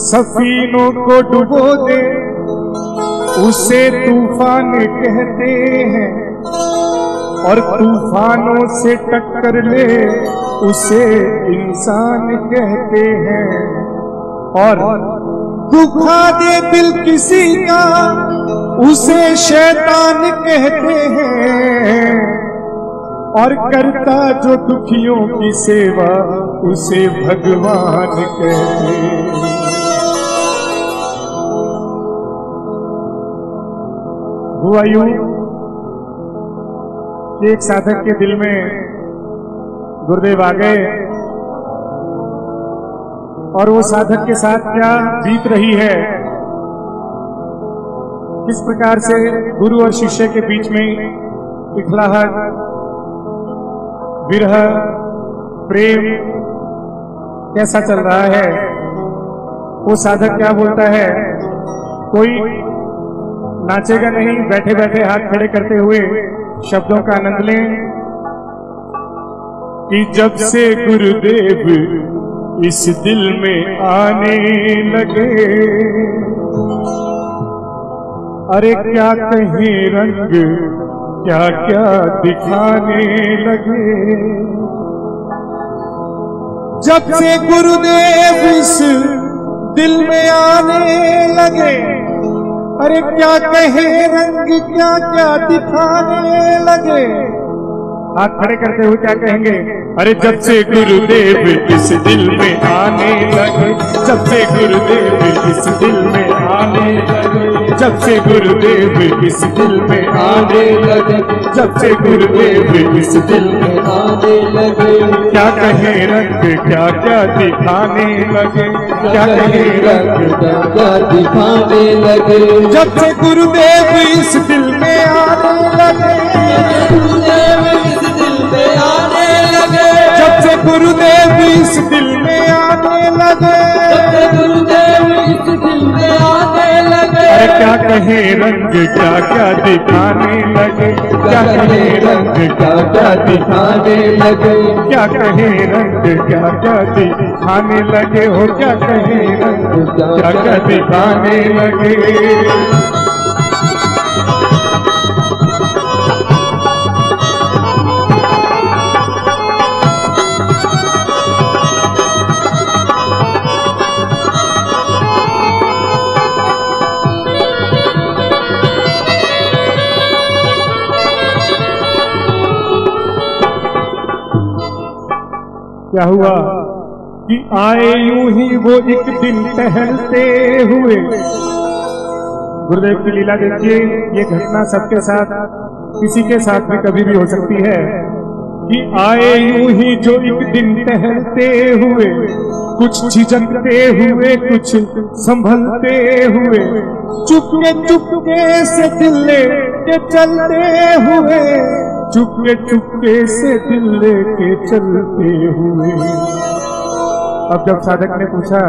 सफीनों को डुबो दे उसे तूफान कहते हैं, और तूफानों से टक्कर ले उसे इंसान कहते हैं। और दुखा दे दिल किसी का उसे शैतान कहते हैं, और करता जो दुखियों की सेवा उसे भगवान कहते हैं। हुआ यूं कि एक साधक के दिल में गुरुदेव आ गए, और वो साधक के साथ क्या बीत रही है, किस प्रकार से गुरु और शिष्य के बीच में इखलाहट, विरह, प्रेम कैसा चल रहा है। वो साधक क्या बोलता है, कोई नाचेगा नहीं, बैठे बैठे हाथ खड़े करते हुए शब्दों का आनंद लें कि जब से गुरुदेव इस दिल में आने लगे, अरे क्या कहे रंग क्या क्या दिखाने लगे। जब से गुरुदेव इस दिल में आने लगे, अरे क्या कहे रंग क्या क्या दिखाने लगे। हाथ खड़े करते हुए क्या कहेंगे, अरे जब से गुरुदेव इस दिल में आने लगे, जब से गुरुदेव इस दिल में आने लगे, जब से गुरुदेव इस दिल में आने लगे, जब से गुरुदेव इस दिल में आने लगे। क्या कहे रंग क्या क्या दिखाने लगे, क्या कहे रंग क्या क्या दिखाने लगे। जब से गुरुदेव इस दिल में आने लगे, गुरुदेव इस दिल में आने लगे, जब से गुरुदेव इस दिल में आने लगे, जब से गुरुदेव इस दिल में आने लगे। अरे क्या कहे रंग क्या क्या दिखाने लगे, क्या कहे रंग क्या क्या दिखाने लगे, क्या कहे रंग क्या क्या दिखाने लगे, हो क्या कहे रंग क्या क्या दिखाने लगे। क्या हुआ कि आए यूं ही वो एक दिन टहलते हुए। गुरुदेव की लीला देखिए, ये घटना सबके साथ, किसी के साथ भी कभी भी हो सकती है कि आए यूं ही जो एक दिन टहलते हुए, कुछ झिझकते हुए कुछ संभलते हुए, चुपके से दिल लेके चलते हुए, चुपके से दिल लेके चलते हुए। अब जब साधक ने पूछा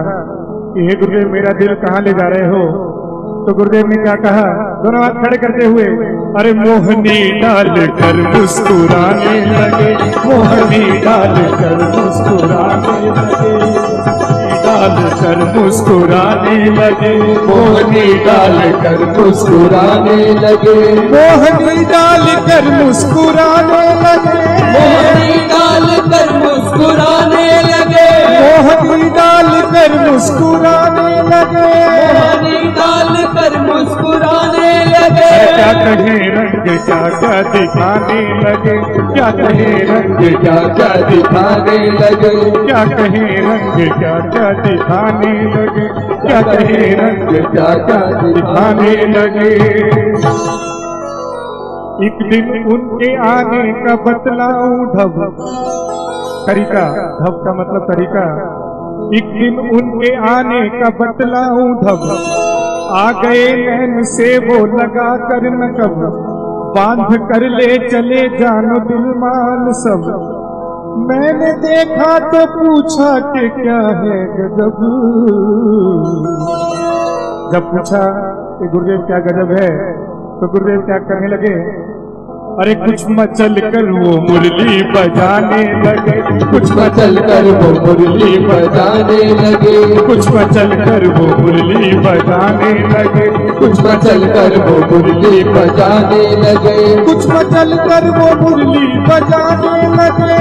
कि हे गुरुदेव मेरा दिल कहाँ ले जा रहे हो, तो गुरुदेव ने क्या कहा, दोनों हाथ खड़े करते हुए, अरे मोहनी डाल कर मुस्कुराने लगे, मोहनी डाल कर मुस्कुराने लगे, डाल कर मुस्कुराने लगे, मोहनी डाल कर मुस्कुराने लगे, मोहनी डाल कर मुस्कुराने लगे, मोहनी डाल कर मुस्कुराने लगे, मोहनी डाल कर मुस्कुराने लगे, मोहनी डाल कर मुस्कुराने लगे। क्या कहे रंग क्या क्या दिखाने लगे, क्या कहे रंग क्या क्या दिखाने लगे, क्या कहे रंग क्या क्या दिखाने लगे, क्या कहे रंग क्या क्या दिखाने लगे। एक दिन उनके आने का बतलाऊं ढब, तरीका, ढब का मतलब तरीका। एक दिन उनके आने का बतलाऊं ढब, आ गए नैन से वो लगा कर नकब, बांध कर ले चले जानो दिल मान सब। मैंने देखा तो पूछा कि क्या है गजब, जब पूछा कि गुरुदेव क्या गजब है। तो गुरुदेव क्या करने लगे, अरे कुछ मचल कर वो मुरली बजाने लगे, कुछ मचल कर वो मुरली बजाने लगे, कुछ मचल कर वो मुरली बजाने लगे, कुछ मचल कर वो मुरली बजाने लगे, कुछ मचल कर वो मुरली बजाने लगे,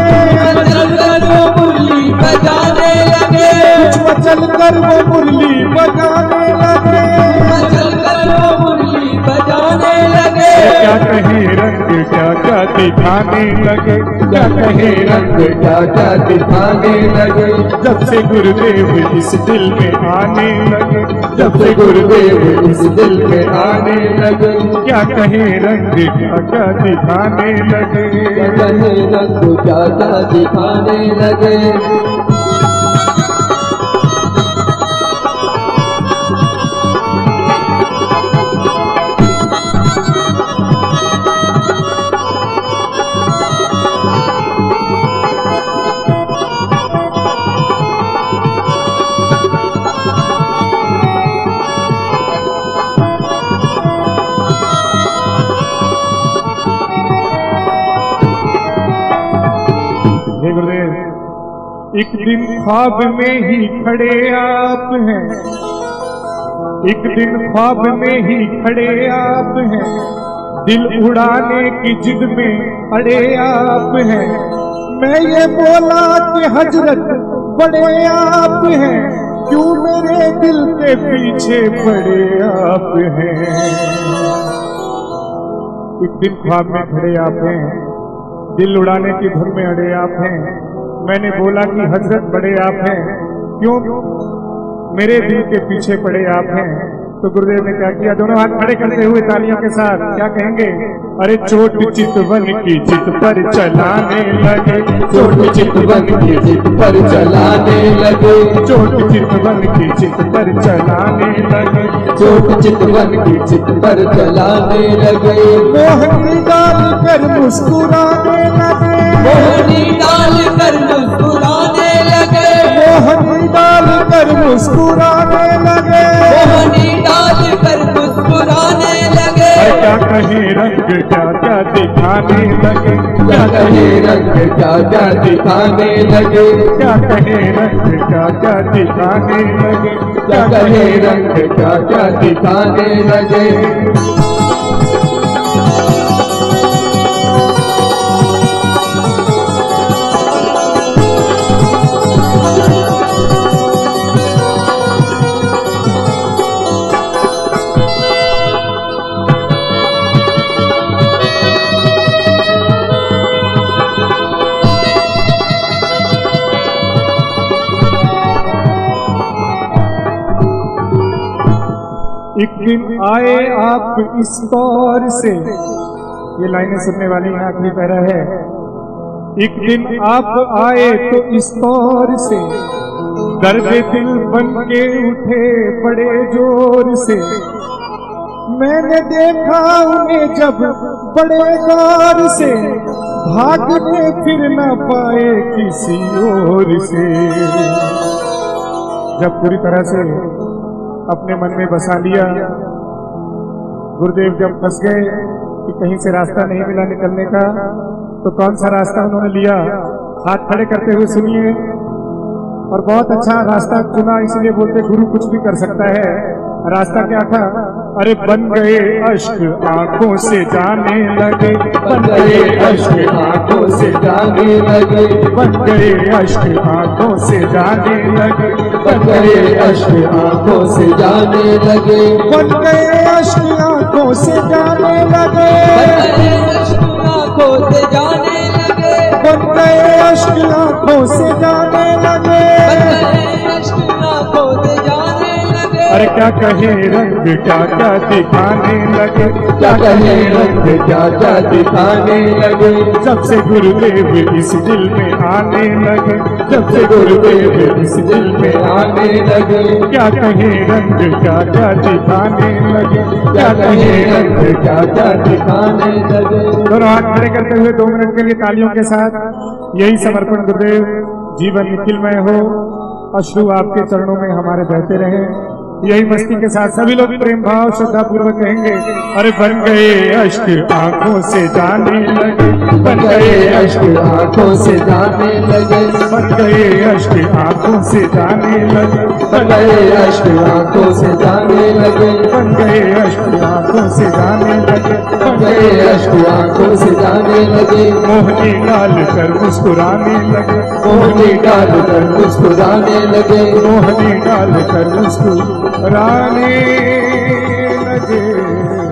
मचल कर वो मुरली बजाने लगे, कुछ मचल कर वो मुरली बजाने लगे, मचल कर वो मुरली बजाने लगे। क्या कहे रंग क्या क्या दिखाने लगे, क्या कहे रंग क्या क्या दिखाने लगे, जब से गुरुदेव इस दिल में आने लगे, जब से गुरुदेव इस दिल में आने लगे, क्या कहे रंग क्या क्या दिखाने लगे, क्या कहे रंग क्या क्या दिखाने लगे। एक दिन ख्वाब में ही खड़े आप हैं, एक दिन ख्वाब में ही खड़े आप हैं, दिल उड़ाने की जिद में अड़े आप हैं। मैं ये बोला कि हजरत बड़े आप हैं, क्यों मेरे दिल के पीछे पड़े आप हैं। एक दिन ख्वाब में खड़े आप हैं, दिल उड़ाने की धुन में अड़े आप हैं। मैंने बोला कि हजरत बड़े आप हैं, क्यों मेरे दिल के पीछे पड़े आप हैं। तो गुरुदेव ने क्या किया, दोनों हाथ खड़े करते हुए तालियों के साथ क्या कहेंगे, अरे चोट चितवन की चित पर चलाने लगे, चोट चितवन की चित पर चलाने लगे, चोट चितवन की चित पर चलाने लगे, चोट चितवन की चित पर चलाने लगे। मोहनी डाल कर मुस्कुराने लगे, मोहनी डाल कर मुस्कुराने लगे, मोहनी डाल कर मुस्कुराने लगे, मोहनी डाल कर मुस्कुराने लगे। क्या कहे रंग क्या क्या दिखाने लगे, क्या कहे रंग क्या क्या दिखाने लगे, क्या कहे रंग क्या क्या दिखाने लगे, क्या कहे रंग क्या क्या दिखाने लगे। एक दिन आए आप इस तौर से, ये लाइनें सुनने वाली हैं, आखिरी पैरा है। एक दिन आप आए तो इस तौर से, दर्द दिल बन के उठे बड़े जोर से। मैंने देखा उन्हें जब बड़े गौर से, भागने फिर न पाए किसी और से। जब पूरी तरह से अपने मन में बसा लिया, गुरुदेव जब फंस गए कि कहीं से रास्ता नहीं मिला निकलने का, तो कौन सा रास्ता उन्होंने लिया, हाथ खड़े करते हुए सुनिए। और बहुत अच्छा रास्ता चुना, इसलिए बोलते गुरु कुछ भी कर सकता है। रास्ता क्या था, अरे बन गए अश्क आंखों से जाने लगे, बन गए अश्क आंखों से जाने लगे, बन गए अश्क आंखों से जाने लगे, बन गए अश्क आंखों से जाने लगे, बन गए अश्क आंखों से जाने लगे, बन गए अश्क आंखों से जाने लगे, बन गए अश्क आंखों से जाने लगे, बन गए अश्क आंखों से जाने लगे। अरे क्या कहे रंग क्या क्या दिखाने लगे, क्या कहे रंग क्या क्या दिखाने लगे, जब से गुरुदेव इस दिल में आने लगे, जब से गुरुदेव इस दिल में आने लगे। क्या कहे रंग क्या क्या दिखाने लगे, क्या कहे रंग क्या क्या दिखाने लगे। दोनों हाथ खड़े करते हुए 2 मिनट के लिए तालियों के साथ यही समर्पण गुरुदेव, जीवन निखिलमय हो, अश्रु आपके चरणों में हमारे बहते रहे। यही मस्ती के साथ सभी लोग प्रेम भाव श्रद्धा पूर्वक कहेंगे, अरे बन गए अश्क आंखों से जाने लगे, बन गए अश्क आंखों से जाने लगे, बन गए अश्क आंखों से जाने लगे, बन गए अश्क आंखों से जाने लगे, बन गए अश्क आंखों से जाने लगे, बन गए अश्क आंखों से जाने लगे, मोहनी डाल कर मुस्कुराने लगे, मोहनी डाल कर मुस्कुराने लगे, मोहनी डाल कर मुस्कुराने लगे।